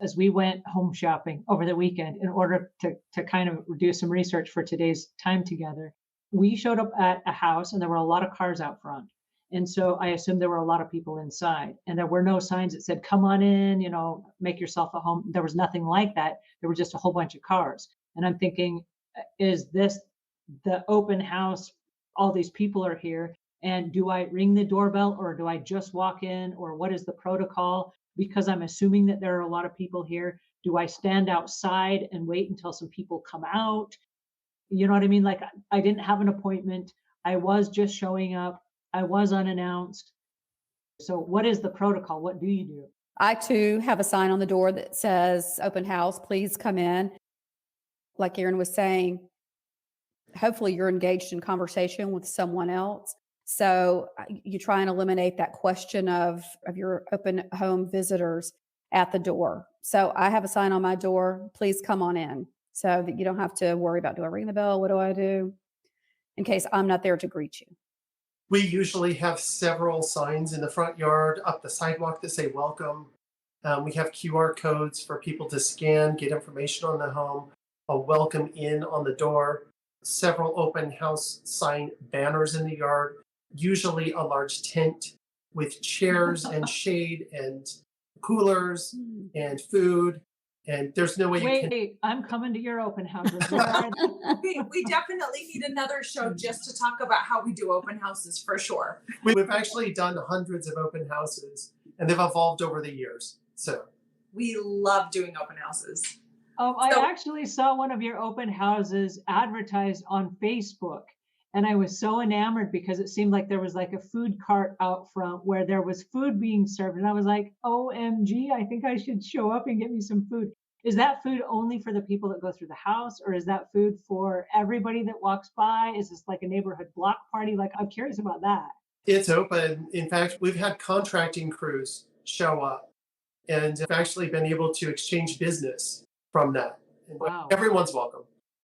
as we went home shopping over the weekend in order to kind of do some research for today's time together. We showed up at a house and there were a lot of cars out front. And so I assumed there were a lot of people inside. And there were no signs that said, come on in, make yourself at home. There was nothing like that. There were just a whole bunch of cars. And I'm thinking, is this the open house? All these people are here. And do I ring the doorbell or do I just walk in, or what is the protocol? Because I'm assuming that there are a lot of people here. Do I stand outside and wait until some people come out? You know what I mean? Like I didn't have an appointment. I was just showing up. I was unannounced. So what is the protocol? What do you do? I too have a sign on the door that says open house, please come in. Like Aaron was saying, hopefully you're engaged in conversation with someone else. So you try and eliminate that question of your open home visitors at the door. So I have a sign on my door, please come on in, so that you don't have to worry about, do I ring the bell? What do I do? In case I'm not there to greet you. We usually have several signs in the front yard, up the sidewalk that say welcome. We have QR codes for people to scan, get information on the home, a welcome in on the door, several open house sign banners in the yard, usually a large tent with chairs and shade and coolers and food. And there's no way you can. Wait, I'm coming to your open houses. We definitely need another show just to talk about how we do open houses for sure. We've actually done hundreds of open houses and they've evolved over the years. So we love doing open houses. I actually saw one of your open houses advertised on Facebook, and I was so enamored because it seemed like there was like a food cart out front where there was food being served. And I was like, OMG, I think I should show up and get me some food. Is that food only for the people that go through the house, or is that food for everybody that walks by? Is this like a neighborhood block party? Like, I'm curious about that. It's open. In fact, we've had contracting crews show up and have actually been able to exchange business from that. And Wow. everyone's welcome.